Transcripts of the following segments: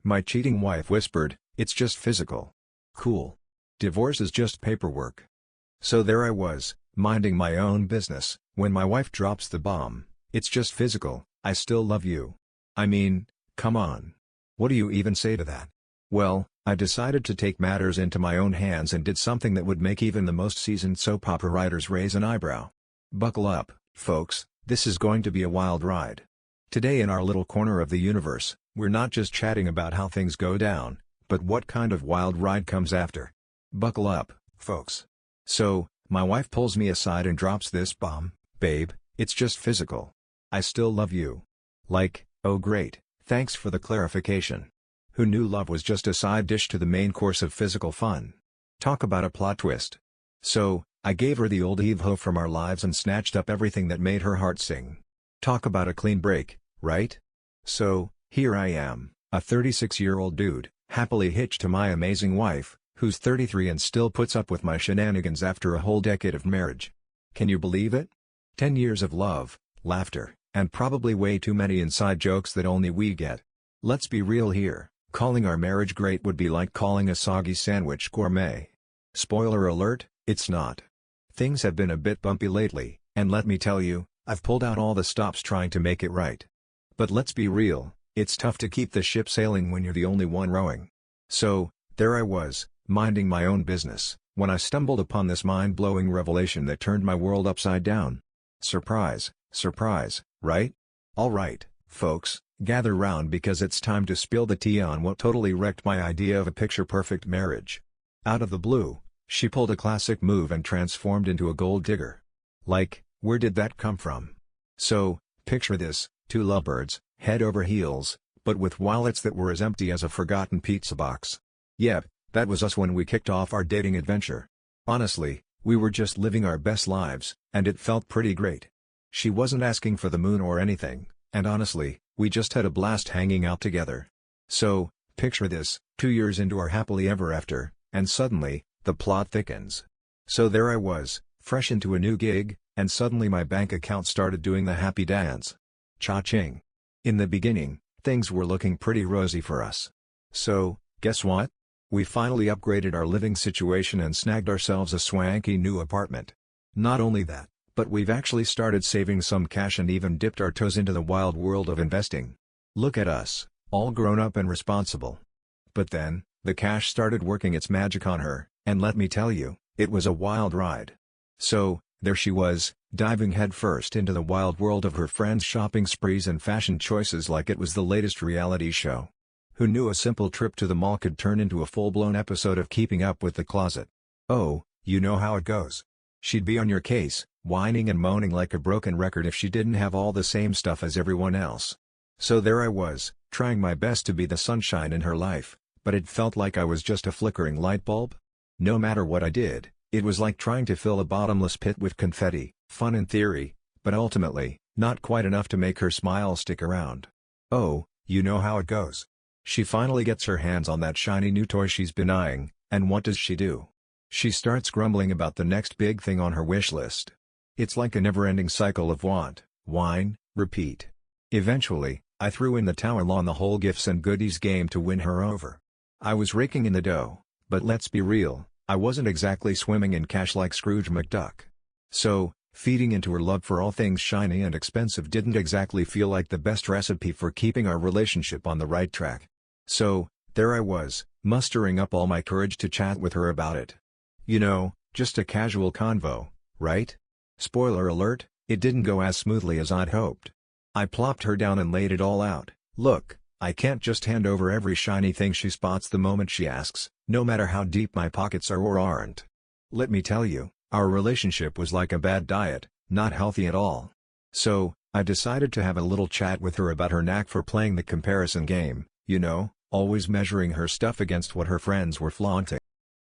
My cheating wife whispered, "It's just physical." Cool. Divorce is just paperwork. So there I was, minding my own business, when my wife drops the bomb, "It's just physical, I still love you." I mean, come on. What do you even say to that? Well, I decided to take matters into my own hands and did something that would make even the most seasoned soap opera writers raise an eyebrow. Buckle up, folks, this is going to be a wild ride. Today in our little corner of the universe, we're not just chatting about how things go down, but what kind of wild ride comes after. Buckle up, folks. So, my wife pulls me aside and drops this bomb, "Babe, it's just physical. I still love you." Like, oh great, thanks for the clarification. Who knew love was just a side dish to the main course of physical fun? Talk about a plot twist. So, I gave her the old heave-ho from our lives and snatched up everything that made her heart sing. Talk about a clean break, right? So, here I am, a 36-year-old dude, happily hitched to my amazing wife, who's 33 and still puts up with my shenanigans after a whole decade of marriage. Can you believe it? 10 years of love, laughter, and probably way too many inside jokes that only we get. Let's be real here, calling our marriage great would be like calling a soggy sandwich gourmet. Spoiler alert, it's not. Things have been a bit bumpy lately, and let me tell you, I've pulled out all the stops trying to make it right. But let's be real, it's tough to keep the ship sailing when you're the only one rowing. So, there I was, minding my own business, when I stumbled upon this mind-blowing revelation that turned my world upside down. Surprise, surprise, right? Alright, folks, gather round because it's time to spill the tea on what totally wrecked my idea of a picture-perfect marriage. Out of the blue, she pulled a classic move and transformed into a gold digger. Like, where did that come from? So, picture this, two lovebirds, head over heels, but with wallets that were as empty as a forgotten pizza box. Yep, that was us when we kicked off our dating adventure. Honestly, we were just living our best lives, and it felt pretty great. She wasn't asking for the moon or anything, and honestly, we just had a blast hanging out together. So, picture this, 2 years into our happily ever after, and suddenly, the plot thickens. So there I was, fresh into a new gig, and suddenly my bank account started doing the happy dance. Cha-ching. In the beginning, things were looking pretty rosy for us. So, guess what? We finally upgraded our living situation and snagged ourselves a swanky new apartment. Not only that, but we've actually started saving some cash and even dipped our toes into the wild world of investing. Look at us, all grown up and responsible. But then, the cash started working its magic on her, and let me tell you, it was a wild ride. So, there she was, diving headfirst into the wild world of her friends' shopping sprees and fashion choices like it was the latest reality show. Who knew a simple trip to the mall could turn into a full-blown episode of Keeping Up with the Closet? Oh, you know how it goes. She'd be on your case, whining and moaning like a broken record if she didn't have all the same stuff as everyone else. So there I was, trying my best to be the sunshine in her life, but it felt like I was just a flickering light bulb. No matter what I did, it was like trying to fill a bottomless pit with confetti, fun in theory, but ultimately, not quite enough to make her smile stick around. Oh, you know how it goes. She finally gets her hands on that shiny new toy she's been eyeing, and what does she do? She starts grumbling about the next big thing on her wish list. It's like a never-ending cycle of want, whine, repeat. Eventually, I threw in the towel on the whole gifts and goodies game to win her over. I was raking in the dough, but let's be real, I wasn't exactly swimming in cash like Scrooge McDuck. So, feeding into her love for all things shiny and expensive didn't exactly feel like the best recipe for keeping our relationship on the right track. So, there I was, mustering up all my courage to chat with her about it. You know, just a casual convo, right? Spoiler alert, it didn't go as smoothly as I'd hoped. I plopped her down and laid it all out. Look, I can't just hand over every shiny thing she spots the moment she asks, no matter how deep my pockets are or aren't. Let me tell you, our relationship was like a bad diet, not healthy at all. So, I decided to have a little chat with her about her knack for playing the comparison game, you know, always measuring her stuff against what her friends were flaunting.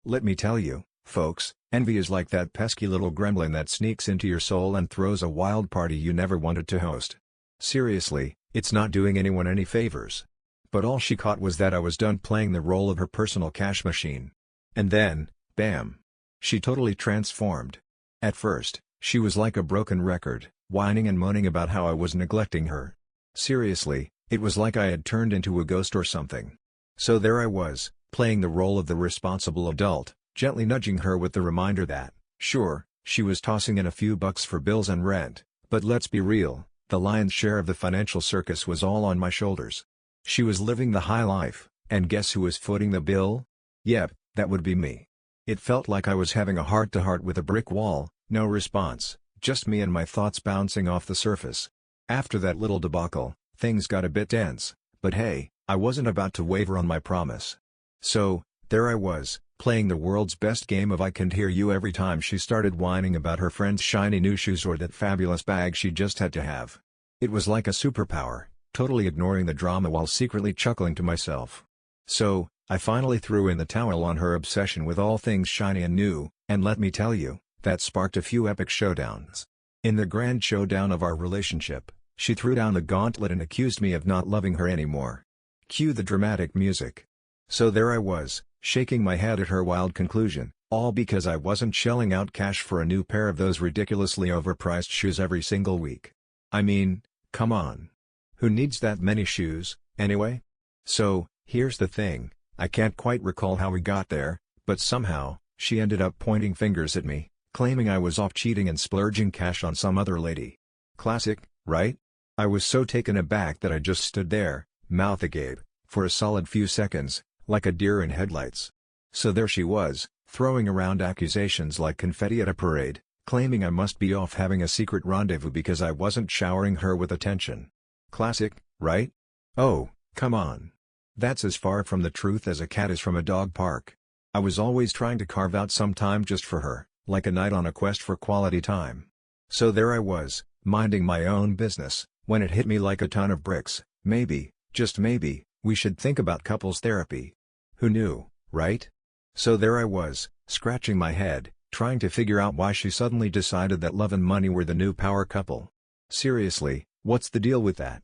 Let me tell you, folks, envy is like that pesky little gremlin that sneaks into your soul and throws a wild party you never wanted to host. Seriously, it's not doing anyone any favors. But all she caught was that I was done playing the role of her personal cash machine. And then, bam! She totally transformed. At first, she was like a broken record, whining and moaning about how I was neglecting her. Seriously, it was like I had turned into a ghost or something. So there I was, playing the role of the responsible adult, gently nudging her with the reminder that, sure, she was tossing in a few bucks for bills and rent, but let's be real, the lion's share of the financial circus was all on my shoulders. She was living the high life, and guess who was footing the bill? Yep, that would be me. It felt like I was having a heart-to-heart with a brick wall, no response, just me and my thoughts bouncing off the surface. After that little debacle, things got a bit tense, but hey, I wasn't about to waver on my promise. So, there I was, playing the world's best game of I can't hear you every time she started whining about her friend's shiny new shoes or that fabulous bag she just had to have. It was like a superpower, totally ignoring the drama while secretly chuckling to myself. So, I finally threw in the towel on her obsession with all things shiny and new, and let me tell you, that sparked a few epic showdowns. In the grand showdown of our relationship, she threw down the gauntlet and accused me of not loving her anymore. Cue the dramatic music. So there I was, shaking my head at her wild conclusion, all because I wasn't shelling out cash for a new pair of those ridiculously overpriced shoes every single week. I mean, come on. Who needs that many shoes, anyway? So, here's the thing, I can't quite recall how we got there, but somehow, she ended up pointing fingers at me, claiming I was off cheating and splurging cash on some other lady. Classic, right? I was so taken aback that I just stood there, mouth agape, for a solid few seconds, like a deer in headlights. So there she was, throwing around accusations like confetti at a parade, claiming I must be off having a secret rendezvous because I wasn't showering her with attention. Classic, right? Oh, come on. That's as far from the truth as a cat is from a dog park. I was always trying to carve out some time just for her, like a knight on a quest for quality time. So there I was, minding my own business, when it hit me like a ton of bricks, maybe, just maybe, we should think about couples therapy. Who knew, right? So there I was, scratching my head, trying to figure out why she suddenly decided that love and money were the new power couple. Seriously, what's the deal with that?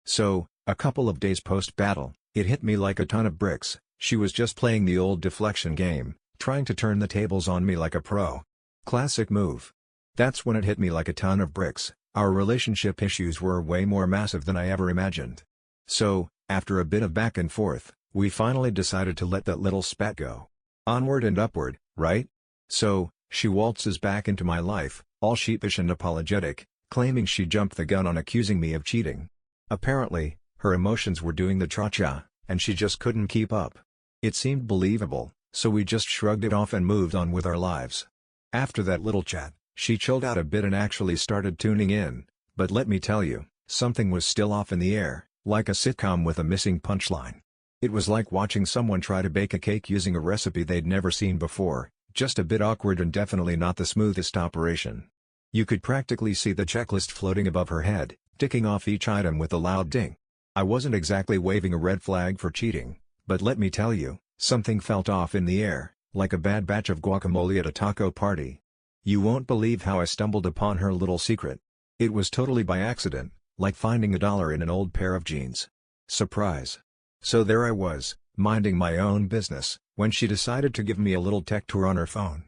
So, a couple of days post-battle, it hit me like a ton of bricks, she was just playing the old deflection game, trying to turn the tables on me like a pro. Classic move. That's when it hit me like a ton of bricks, our relationship issues were way more massive than I ever imagined. So, after a bit of back and forth, we finally decided to let that little spat go. Onward and upward, right? So, she waltzes back into my life, all sheepish and apologetic, claiming she jumped the gun on accusing me of cheating. Apparently, her emotions were doing the cha-cha, and she just couldn't keep up. It seemed believable, so we just shrugged it off and moved on with our lives. After that little chat, she chilled out a bit and actually started tuning in, but let me tell you, something was still off in the air, like a sitcom with a missing punchline. It was like watching someone try to bake a cake using a recipe they'd never seen before, just a bit awkward and definitely not the smoothest operation. You could practically see the checklist floating above her head, ticking off each item with a loud ding. I wasn't exactly waving a red flag for cheating, but let me tell you, something felt off in the air, like a bad batch of guacamole at a taco party. You won't believe how I stumbled upon her little secret. It was totally by accident, like finding $1 in an old pair of jeans. Surprise. So there I was, minding my own business, when she decided to give me a little tech tour on her phone.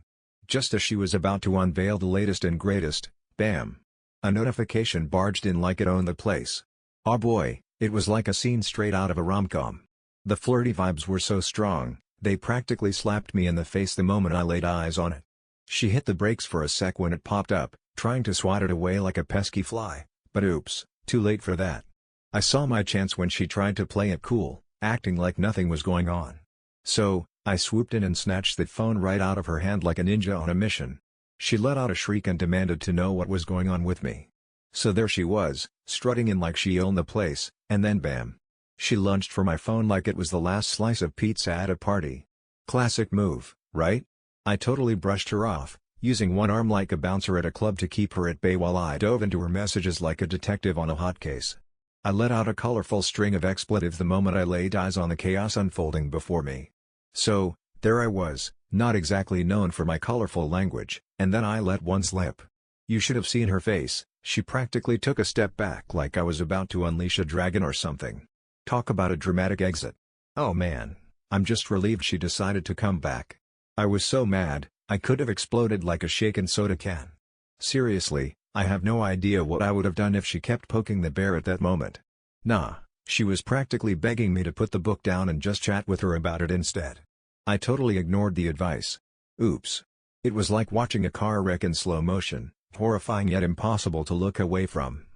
Just as she was about to unveil the latest and greatest, bam! A notification barged in like it owned the place. Oh boy, it was like a scene straight out of a rom-com. The flirty vibes were so strong, they practically slapped me in the face the moment I laid eyes on it. She hit the brakes for a sec when it popped up, trying to swat it away like a pesky fly, but oops, too late for that. I saw my chance when she tried to play it cool, acting like nothing was going on. So, I swooped in and snatched the phone right out of her hand like a ninja on a mission. She let out a shriek and demanded to know what was going on with me. So there she was, strutting in like she owned the place, and then bam! She lunged for my phone like it was the last slice of pizza at a party. Classic move, right? I totally brushed her off, using one arm like a bouncer at a club to keep her at bay while I dove into her messages like a detective on a hot case. I let out a colorful string of expletives the moment I laid eyes on the chaos unfolding before me. So, there I was, not exactly known for my colorful language, and then I let one slip. You should have seen her face, she practically took a step back like I was about to unleash a dragon or something. Talk about a dramatic exit. Oh man, I'm just relieved she decided to come back. I was so mad, I could have exploded like a shaken soda can. Seriously, I have no idea what I would have done if she kept poking the bear at that moment. Nah, She was practically begging me to put the book down and just chat with her about it instead. I totally ignored the advice. Oops. It was like watching a car wreck in slow motion, horrifying yet impossible to look away from.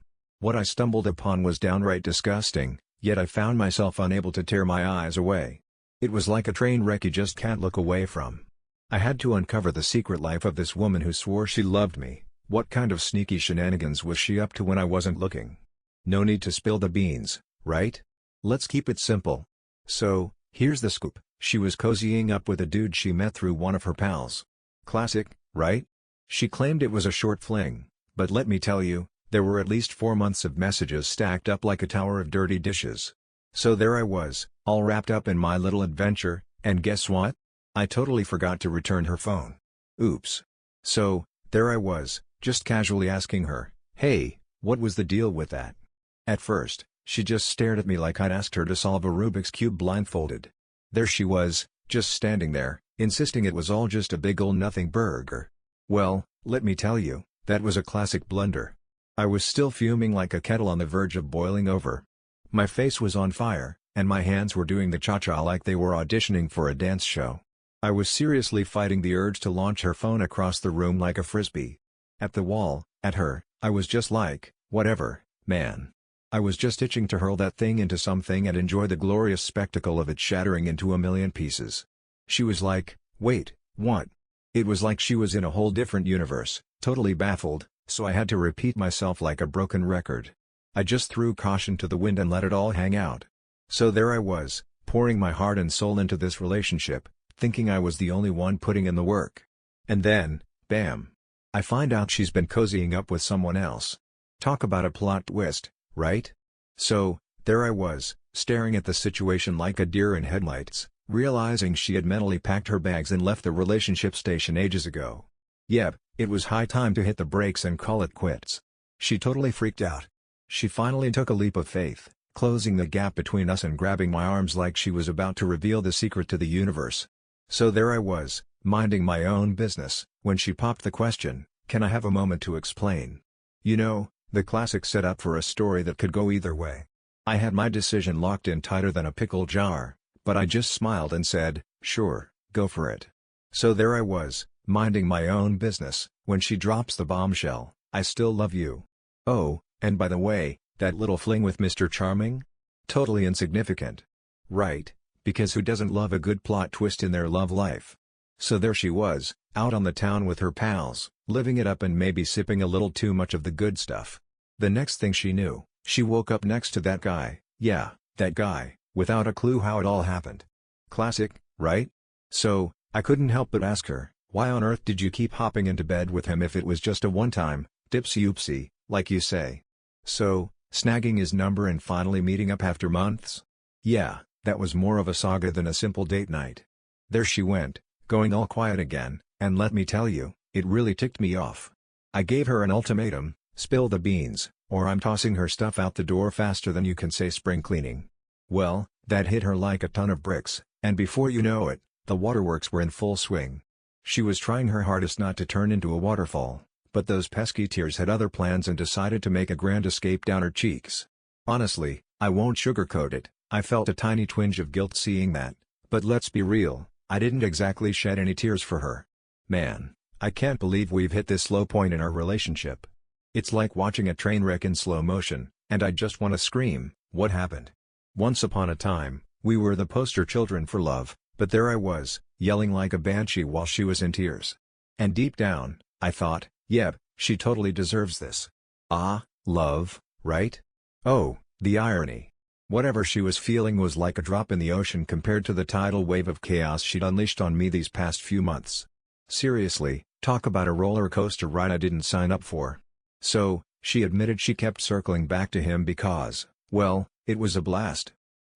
What I stumbled upon was downright disgusting, yet I found myself unable to tear my eyes away. It was like a train wreck you just can't look away from. I had to uncover the secret life of this woman who swore she loved me. What kind of sneaky shenanigans was she up to when I wasn't looking? No need to spill the beans, right? Let's keep it simple. So, here's the scoop. She was cozying up with a dude she met through one of her pals. Classic, right? She claimed it was a short fling, but let me tell you, there were at least 4 months of messages stacked up like a tower of dirty dishes. So there I was, all wrapped up in my little adventure, and guess what? I totally forgot to return her phone. Oops. So, there I was, just casually asking her, hey, what was the deal with that? At first, she just stared at me like I'd asked her to solve a Rubik's Cube blindfolded. There she was, just standing there, insisting it was all just a big ol' nothing burger. Well, let me tell you, that was a classic blunder. I was still fuming like a kettle on the verge of boiling over. My face was on fire, and my hands were doing the cha-cha like they were auditioning for a dance show. I was seriously fighting the urge to launch her phone across the room like a frisbee. At the wall, at her, I was just like, whatever, man. I was just itching to hurl that thing into something and enjoy the glorious spectacle of it shattering into a million pieces. She was like, wait, what? It was like she was in a whole different universe, totally baffled, so I had to repeat myself like a broken record. I just threw caution to the wind and let it all hang out. So there I was, pouring my heart and soul into this relationship, thinking I was the only one putting in the work. And then, bam! I find out she's been cozying up with someone else. Talk about a plot twist, right? So, there I was, staring at the situation like a deer in headlights, realizing she had mentally packed her bags and left the relationship station ages ago. Yep, it was high time to hit the brakes and call it quits. She totally freaked out. She finally took a leap of faith, closing the gap between us and grabbing my arms like she was about to reveal the secret to the universe. So there I was, minding my own business, when she popped the question, can I have a moment to explain? You know, the classic setup for a story that could go either way. I had my decision locked in tighter than a pickle jar, but I just smiled and said, sure, go for it. So there I was, minding my own business, when she drops the bombshell, I still love you. Oh, and by the way, that little fling with Mr. Charming? Totally insignificant. Right, because who doesn't love a good plot twist in their love life? So there she was, out on the town with her pals, living it up and maybe sipping a little too much of the good stuff. The next thing she knew, she woke up next to that guy, yeah, that guy, without a clue how it all happened. Classic, right? So, I couldn't help but ask her, why on earth did you keep hopping into bed with him if it was just a one-time, dipsy-oopsie, like you say? So, snagging his number and finally meeting up after months? Yeah, that was more of a saga than a simple date night. There she went, going all quiet again, and let me tell you, it really ticked me off. I gave her an ultimatum, spill the beans, or I'm tossing her stuff out the door faster than you can say spring cleaning. Well, that hit her like a ton of bricks, and before you know it, the waterworks were in full swing. She was trying her hardest not to turn into a waterfall, but those pesky tears had other plans and decided to make a grand escape down her cheeks. Honestly, I won't sugarcoat it, I felt a tiny twinge of guilt seeing that, but let's be real, I didn't exactly shed any tears for her. Man, I can't believe we've hit this low point in our relationship. It's like watching a train wreck in slow motion, and I just want to scream, what happened? Once upon a time, we were the poster children for love, but there I was, yelling like a banshee while she was in tears. And deep down, I thought, yep, she totally deserves this. Ah, love, right? Oh, the irony. Whatever she was feeling was like a drop in the ocean compared to the tidal wave of chaos she'd unleashed on me these past few months. Seriously, talk about a roller coaster ride I didn't sign up for. So, she admitted she kept circling back to him because, well, it was a blast.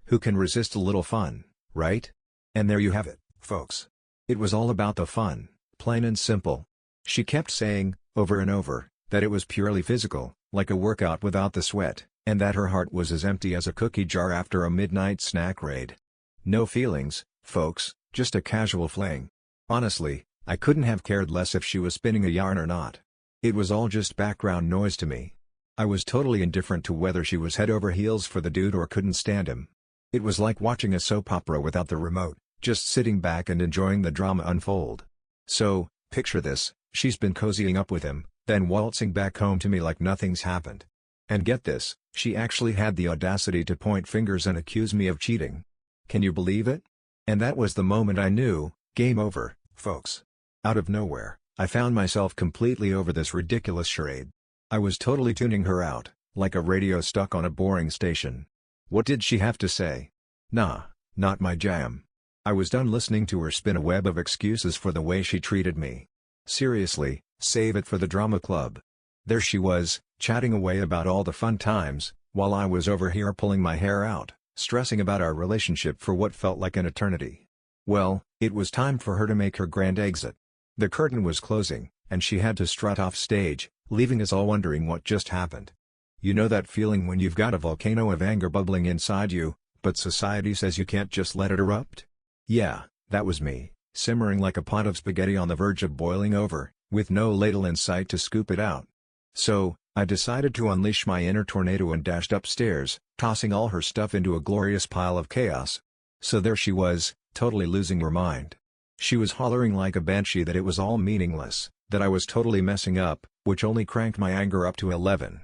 Who can resist a little fun, right? And there you have it, folks. It was all about the fun, plain and simple. She kept saying, over and over, that it was purely physical, like a workout without the sweat, and that her heart was as empty as a cookie jar after a midnight snack raid. No feelings, folks, just a casual fling. Honestly, I couldn't have cared less if she was spinning a yarn or not. It was all just background noise to me. I was totally indifferent to whether she was head over heels for the dude or couldn't stand him. It was like watching a soap opera without the remote, just sitting back and enjoying the drama unfold. So, picture this, she's been cozying up with him, then waltzing back home to me like nothing's happened. And get this, she actually had the audacity to point fingers and accuse me of cheating. Can you believe it? And that was the moment I knew, game over, folks. Out of nowhere, I found myself completely over this ridiculous charade. I was totally tuning her out, like a radio stuck on a boring station. What did she have to say? Nah, not my jam. I was done listening to her spin a web of excuses for the way she treated me. Seriously, save it for the drama club. There she was, chatting away about all the fun times, while I was over here pulling my hair out, stressing about our relationship for what felt like an eternity. Well, it was time for her to make her grand exit. The curtain was closing, and she had to strut off stage, leaving us all wondering what just happened. You know that feeling when you've got a volcano of anger bubbling inside you, but society says you can't just let it erupt? Yeah, that was me, simmering like a pot of spaghetti on the verge of boiling over, with no ladle in sight to scoop it out. So, I decided to unleash my inner tornado and dashed upstairs, tossing all her stuff into a glorious pile of chaos. So there she was, totally losing her mind. She was hollering like a banshee that it was all meaningless, that I was totally messing up, which only cranked my anger up to 11.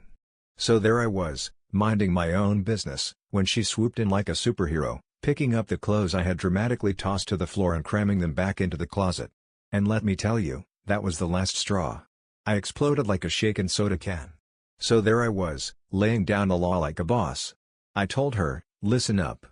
So there I was, minding my own business, when she swooped in like a superhero, picking up the clothes I had dramatically tossed to the floor and cramming them back into the closet. And let me tell you, that was the last straw. I exploded like a shaken soda can. So there I was, laying down the law like a boss. I told her, listen up.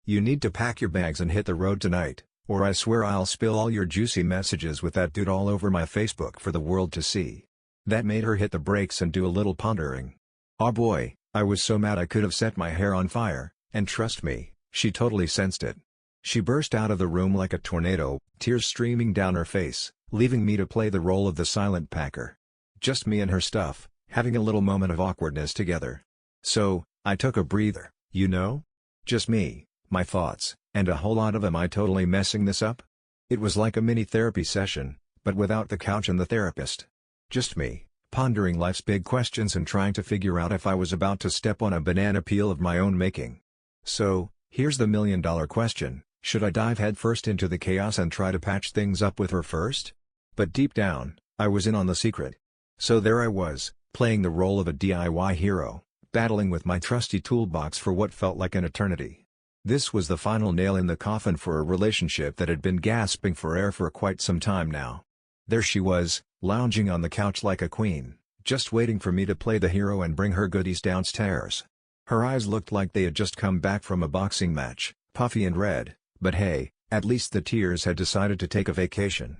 You need to pack your bags and hit the road tonight, or I swear I'll spill all your juicy messages with that dude all over my Facebook for the world to see. That made her hit the brakes and do a little pondering. Oh boy, I was so mad I could have set my hair on fire, and trust me, she totally sensed it. She burst out of the room like a tornado, tears streaming down her face, leaving me to play the role of the silent packer. Just me and her stuff, having a little moment of awkwardness together. So, I took a breather, you know? Just me, my thoughts, and a whole lot of am I totally messing this up? It was like a mini therapy session, but without the couch and the therapist. Just me, pondering life's big questions and trying to figure out if I was about to step on a banana peel of my own making. So, here's the million-dollar question, should I dive headfirst into the chaos and try to patch things up with her first? But deep down, I was in on the secret. So there I was, playing the role of a DIY hero, battling with my trusty toolbox for what felt like an eternity. This was the final nail in the coffin for a relationship that had been gasping for air for quite some time now. There she was, lounging on the couch like a queen, just waiting for me to play the hero and bring her goodies downstairs. Her eyes looked like they had just come back from a boxing match, puffy and red, but hey, at least the tears had decided to take a vacation.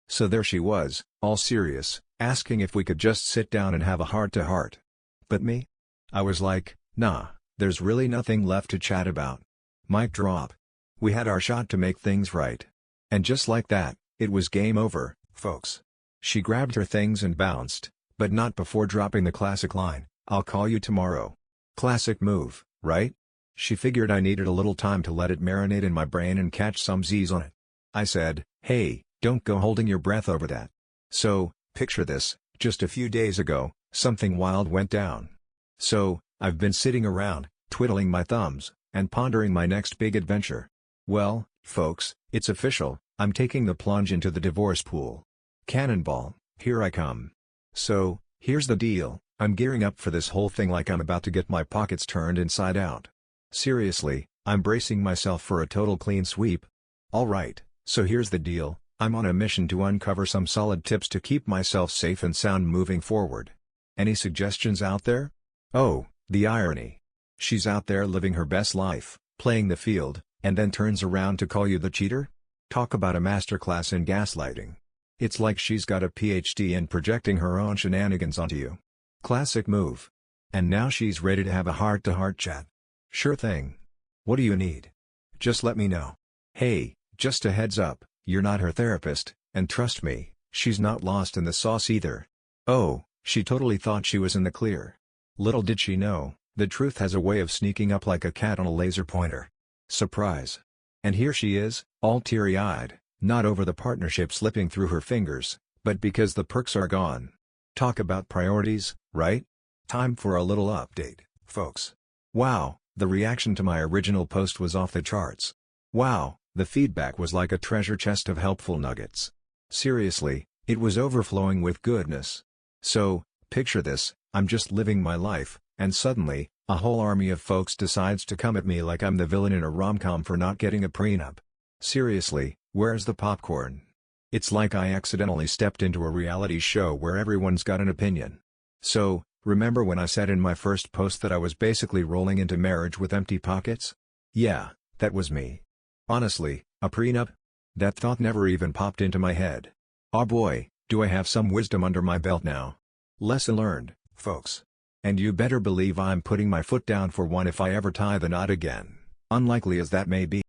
So there she was, all serious, asking if we could just sit down and have a heart-to-heart. But me? I was like, nah, there's really nothing left to chat about. Mic drop. We had our shot to make things right. And just like that, it was game over, folks. She grabbed her things and bounced, but not before dropping the classic line, I'll call you tomorrow. Classic move, right? She figured I needed a little time to let it marinate in my brain and catch some Z's on it. I said, hey, don't go holding your breath over that. So, picture this, just a few days ago, something wild went down. So, I've been sitting around, twiddling my thumbs, and pondering my next big adventure. Well, folks, it's official, I'm taking the plunge into the divorce pool. Cannonball, here I come. So, here's the deal, I'm gearing up for this whole thing like I'm about to get my pockets turned inside out. Seriously, I'm bracing myself for a total clean sweep. Alright, so here's the deal, I'm on a mission to uncover some solid tips to keep myself safe and sound moving forward. Any suggestions out there? Oh, the irony. She's out there living her best life, playing the field, and then turns around to call you the cheater? Talk about a masterclass in gaslighting. It's like she's got a PhD in projecting her own shenanigans onto you. Classic move. And now she's ready to have a heart-to-heart chat. Sure thing. What do you need? Just let me know. Hey, just a heads up, you're not her therapist, and trust me, she's not lost in the sauce either. Oh, she totally thought she was in the clear. Little did she know, the truth has a way of sneaking up like a cat on a laser pointer. Surprise. And here she is, all teary-eyed, not over the partnership slipping through her fingers, but because the perks are gone. Talk about priorities, right? Time for a little update, folks. Wow, the reaction to my original post was off the charts. Wow, the feedback was like a treasure chest of helpful nuggets. Seriously, it was overflowing with goodness. So, picture this, I'm just living my life, and suddenly, a whole army of folks decides to come at me like I'm the villain in a rom-com for not getting a prenup. Seriously, where's the popcorn? It's like I accidentally stepped into a reality show where everyone's got an opinion. So, remember when I said in my first post that I was basically rolling into marriage with empty pockets? Yeah, that was me. Honestly, a prenup? That thought never even popped into my head. Oh boy, do I have some wisdom under my belt now. Lesson learned, folks. And you better believe I'm putting my foot down for one if I ever tie the knot again, unlikely as that may be.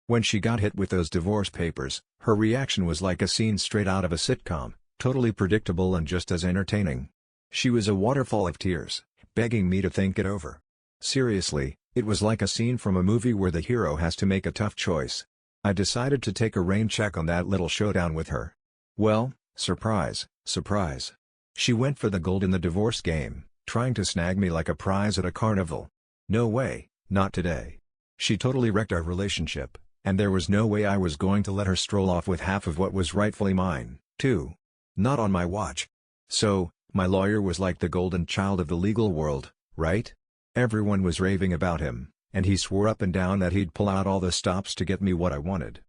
When she got hit with those divorce papers, her reaction was like a scene straight out of a sitcom, totally predictable and just as entertaining. She was a waterfall of tears, begging me to think it over. Seriously, it was like a scene from a movie where the hero has to make a tough choice. I decided to take a rain check on that little showdown with her. Well, surprise, surprise. She went for the gold in the divorce game, trying to snag me like a prize at a carnival. No way, not today. She totally wrecked our relationship, and there was no way I was going to let her stroll off with half of what was rightfully mine, too. Not on my watch. So, my lawyer was like the golden child of the legal world, right? Everyone was raving about him, and he swore up and down that he'd pull out all the stops to get me what I wanted.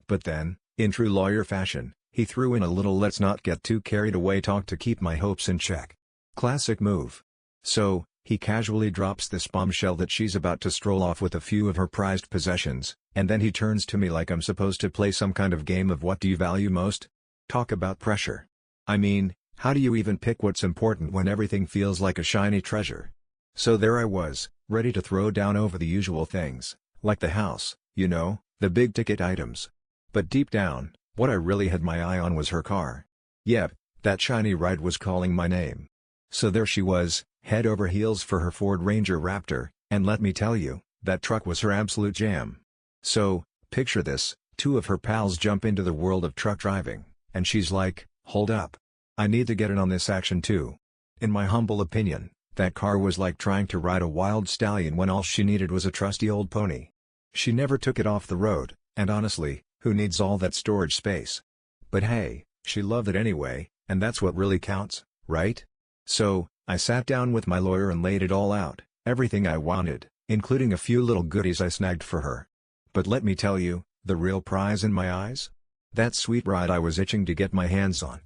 But then, in true lawyer fashion, he threw in a little let's not get too carried away talk to keep my hopes in check. Classic move. So, he casually drops this bombshell that she's about to stroll off with a few of her prized possessions, and then he turns to me like I'm supposed to play some kind of game of what do you value most? Talk about pressure. I mean, how do you even pick what's important when everything feels like a shiny treasure? So there I was, ready to throw down over the usual things, like the house, you know, the big-ticket items. But deep down, what I really had my eye on was her car. Yep, that shiny ride was calling my name. So there she was, head over heels for her Ford Ranger Raptor, and let me tell you, that truck was her absolute jam. So, picture this, two of her pals jump into the world of truck driving, and she's like, hold up. I need to get in on this action too. In my humble opinion, that car was like trying to ride a wild stallion when all she needed was a trusty old pony. She never took it off the road, and honestly, who needs all that storage space? But hey, she loved it anyway, and that's what really counts, right? So, I sat down with my lawyer and laid it all out, everything I wanted, including a few little goodies I snagged for her. But let me tell you, the real prize in my eyes? That sweet ride I was itching to get my hands on.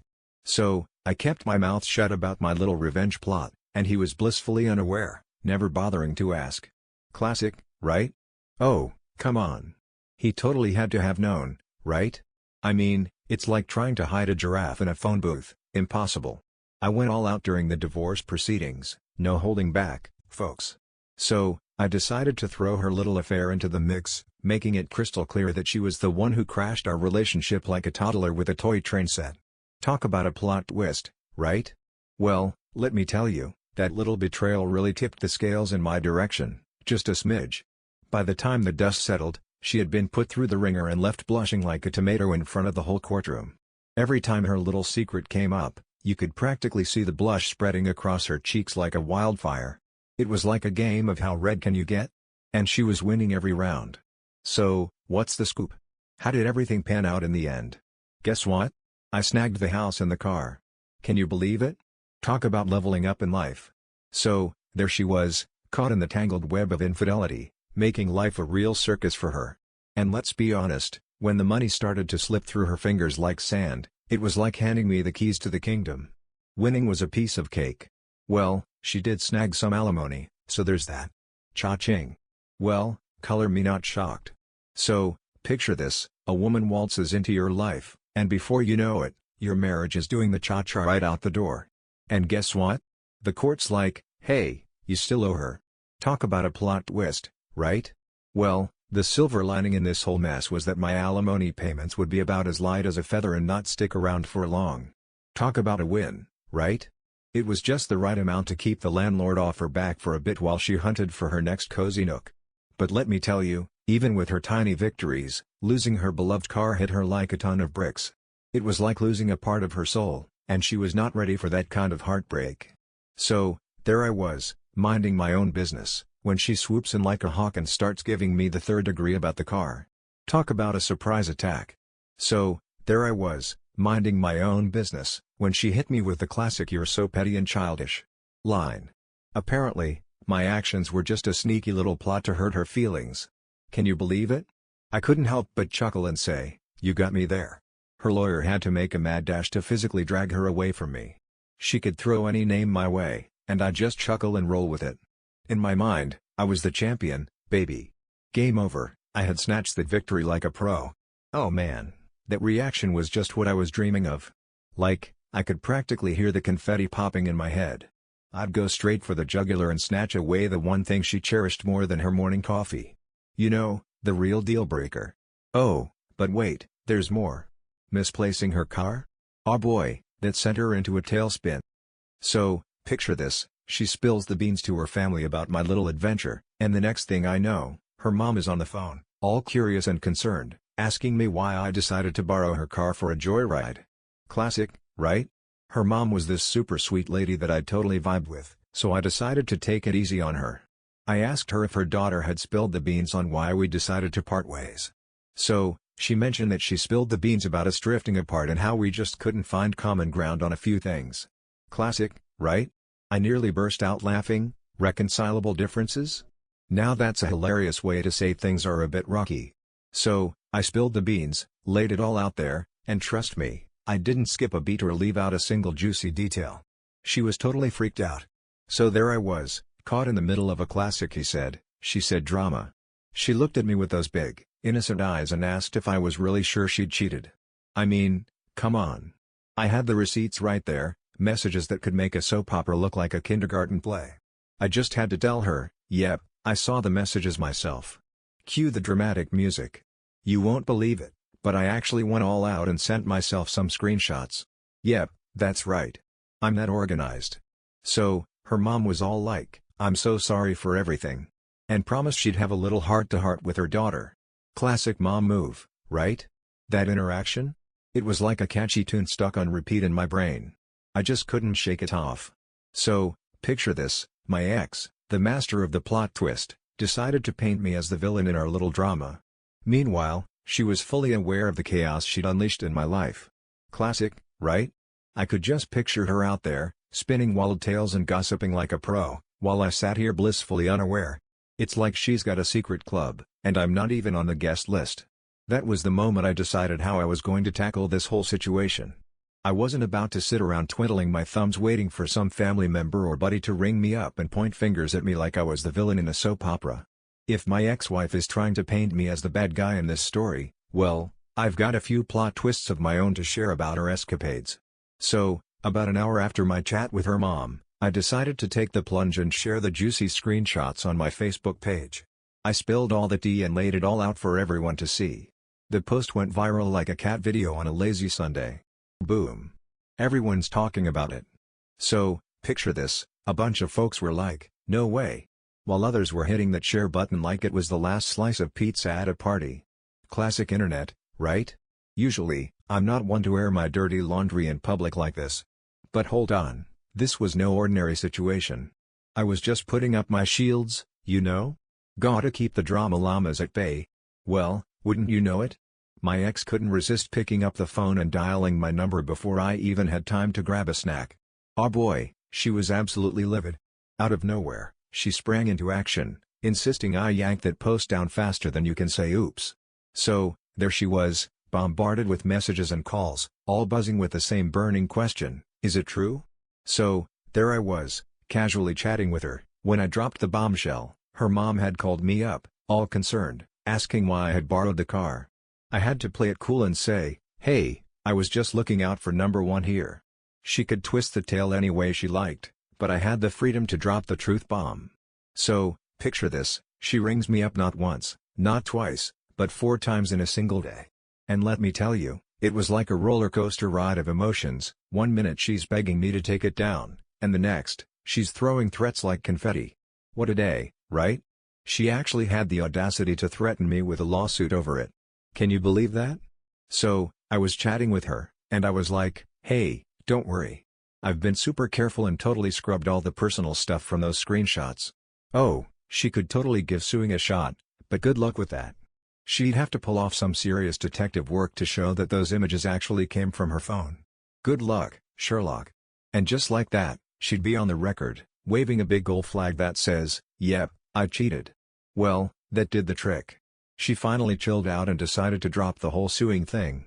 So, I kept my mouth shut about my little revenge plot, and he was blissfully unaware, never bothering to ask. Classic, right? Oh, come on. He totally had to have known, right? I mean, it's like trying to hide a giraffe in a phone booth, impossible. I went all out during the divorce proceedings, no holding back, folks. So, I decided to throw her little affair into the mix, making it crystal clear that she was the one who crashed our relationship like a toddler with a toy train set. Talk about a plot twist, right? Well, let me tell you, that little betrayal really tipped the scales in my direction, just a smidge. By the time the dust settled, she had been put through the ringer and left blushing like a tomato in front of the whole courtroom. Every time her little secret came up, you could practically see the blush spreading across her cheeks like a wildfire. It was like a game of how red can you get? And she was winning every round. So, what's the scoop? How did everything pan out in the end? Guess what? I snagged the house and the car. Can you believe it? Talk about leveling up in life. So, there she was, caught in the tangled web of infidelity, making life a real circus for her. And let's be honest, when the money started to slip through her fingers like sand, it was like handing me the keys to the kingdom. Winning was a piece of cake. Well, she did snag some alimony, so there's that. Cha-ching. Well, color me not shocked. So, picture this, a woman waltzes into your life, and before you know it, your marriage is doing the cha-cha right out the door. And guess what? The court's like, hey, you still owe her. Talk about a plot twist, right? Well, the silver lining in this whole mess was that my alimony payments would be about as light as a feather and not stick around for long. Talk about a win, right? It was just the right amount to keep the landlord off her back for a bit while she hunted for her next cozy nook. But let me tell you, even with her tiny victories, losing her beloved car hit her like a ton of bricks. It was like losing a part of her soul, and she was not ready for that kind of heartbreak. So, there I was, minding my own business, when she swoops in like a hawk and starts giving me the third degree about the car. Talk about a surprise attack. So, there I was, minding my own business, when she hit me with the classic "you're so petty and childish" line. Apparently, my actions were just a sneaky little plot to hurt her feelings. Can you believe it? I couldn't help but chuckle and say, "You got me there." Her lawyer had to make a mad dash to physically drag her away from me. She could throw any name my way, and I'd just chuckle and roll with it. In my mind, I was the champion, baby. Game over, I had snatched the victory like a pro. Oh man, that reaction was just what I was dreaming of. Like, I could practically hear the confetti popping in my head. I'd go straight for the jugular and snatch away the one thing she cherished more than her morning coffee. You know, the real deal breaker. Oh, but wait, there's more. Misplacing her car? Oh boy, that sent her into a tailspin. So, picture this, she spills the beans to her family about my little adventure, and the next thing I know, her mom is on the phone, all curious and concerned, asking me why I decided to borrow her car for a joyride. Classic, right? Her mom was this super sweet lady that I'd totally vibed with, so I decided to take it easy on her. I asked her if her daughter had spilled the beans on why we decided to part ways. So, she mentioned that she spilled the beans about us drifting apart and how we just couldn't find common ground on a few things. Classic, right? I nearly burst out laughing. Reconcilable differences? Now that's a hilarious way to say things are a bit rocky. So, I spilled the beans, laid it all out there, and trust me, I didn't skip a beat or leave out a single juicy detail. She was totally freaked out. So there I was, caught in the middle of a classic he said, she said drama. She looked at me with those big, innocent eyes and asked if I was really sure she'd cheated. I mean, come on. I had the receipts right there, messages that could make a soap opera look like a kindergarten play. I just had to tell her, yep, I saw the messages myself. Cue the dramatic music. You won't believe it, but I actually went all out and sent myself some screenshots. Yep, that's right. I'm that organized. So, her mom was all like, "I'm so sorry for everything," and promised she'd have a little heart-to-heart with her daughter. Classic mom move, right? That interaction? It was like a catchy tune stuck on repeat in my brain. I just couldn't shake it off. So, picture this, my ex, the master of the plot twist, decided to paint me as the villain in our little drama. Meanwhile, she was fully aware of the chaos she'd unleashed in my life. Classic, right? I could just picture her out there, spinning wild tales and gossiping like a pro, while I sat here blissfully unaware. It's like she's got a secret club, and I'm not even on the guest list. That was the moment I decided how I was going to tackle this whole situation. I wasn't about to sit around twiddling my thumbs waiting for some family member or buddy to ring me up and point fingers at me like I was the villain in a soap opera. If my ex-wife is trying to paint me as the bad guy in this story, well, I've got a few plot twists of my own to share about her escapades. So, about an hour after my chat with her mom, I decided to take the plunge and share the juicy screenshots on my Facebook page. I spilled all the tea and laid it all out for everyone to see. The post went viral like a cat video on a lazy Sunday. Boom. Everyone's talking about it. So, picture this, a bunch of folks were like, "No way," while others were hitting that share button like it was the last slice of pizza at a party. Classic internet, right? Usually, I'm not one to air my dirty laundry in public like this. But hold on, this was no ordinary situation. I was just putting up my shields, you know? Gotta keep the drama llamas at bay. Well, wouldn't you know it? My ex couldn't resist picking up the phone and dialing my number before I even had time to grab a snack. Oh boy, she was absolutely livid. Out of nowhere, she sprang into action, insisting I yank that post down faster than you can say oops. So, there she was, bombarded with messages and calls, all buzzing with the same burning question, is it true? So, there I was, casually chatting with her, when I dropped the bombshell. Her mom had called me up, all concerned, asking why I had borrowed the car. I had to play it cool and say, "Hey, I was just looking out for number one here." She could twist the tale any way she liked, but I had the freedom to drop the truth bomb. So, picture this, she rings me up not once, not twice, but 4 times in a single day. And let me tell you, it was like a roller coaster ride of emotions. One minute she's begging me to take it down, and the next, she's throwing threats like confetti. What a day, right? She actually had the audacity to threaten me with a lawsuit over it. Can you believe that? So, I was chatting with her, and I was like, "Hey, don't worry. I've been super careful and totally scrubbed all the personal stuff from those screenshots. Oh, she could totally give suing a shot, but good luck with that. She'd have to pull off some serious detective work to show that those images actually came from her phone. Good luck, Sherlock. And just like that, she'd be on the record, waving a big gold flag that says, "Yep, I cheated." Well, that did the trick. She finally chilled out and decided to drop the whole suing thing.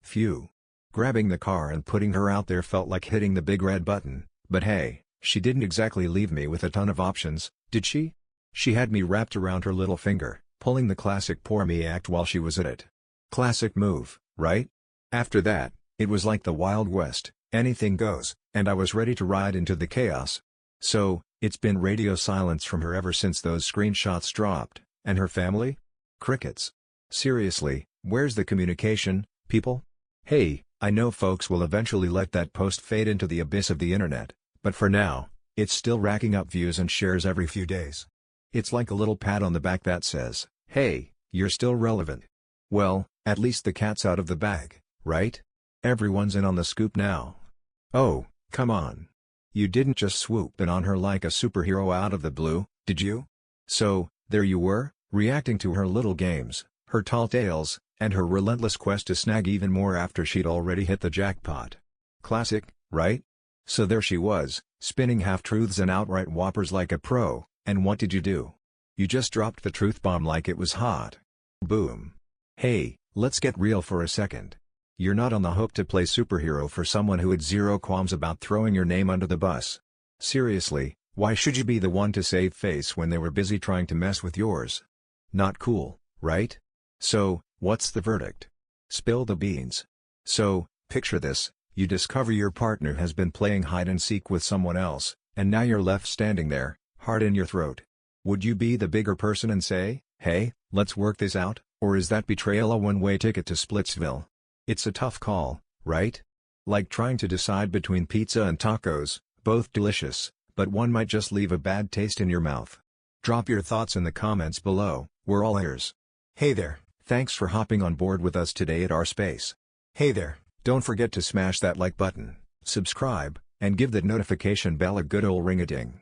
Phew. Grabbing the car and putting her out there felt like hitting the big red button, but hey, she didn't exactly leave me with a ton of options, did she? She had me wrapped around her little finger, pulling the classic poor me act while she was at it. Classic move, right? After that, it was like the Wild West, anything goes, and I was ready to ride into the chaos. So, it's been radio silence from her ever since those screenshots dropped, and her family? Crickets. Seriously, where's the communication, people? Hey, I know folks will eventually let that post fade into the abyss of the internet, but for now, it's still racking up views and shares every few days. It's like a little pat on the back that says, "Hey, you're still relevant." Well, at least the cat's out of the bag, right? Everyone's in on the scoop now. Oh, come on. You didn't just swoop in on her like a superhero out of the blue, did you? So, there you were, reacting to her little games, her tall tales, and her relentless quest to snag even more after she'd already hit the jackpot. Classic, right? So there she was, spinning half-truths and outright whoppers like a pro, and what did you do? You just dropped the truth bomb like it was hot. Boom. Hey, let's get real for a second. You're not on the hook to play superhero for someone who had zero qualms about throwing your name under the bus. Seriously, why should you be the one to save face when they were busy trying to mess with yours? Not cool, right? So, what's the verdict? Spill the beans. So, picture this, you discover your partner has been playing hide-and-seek with someone else, and now you're left standing there, heart in your throat. Would you be the bigger person and say, "Hey, let's work this out," or is that betrayal a one-way ticket to Splitsville? It's a tough call, right? Like trying to decide between pizza and tacos, both delicious, but one might just leave a bad taste in your mouth. Drop your thoughts in the comments below, we're all ears. Hey there, thanks for hopping on board with us today at our space. Hey there, don't forget to smash that like button, subscribe, and give that notification bell a good ol' ring-a-ding.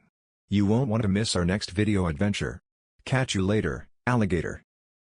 You won't want to miss our next video adventure. Catch you later, alligator.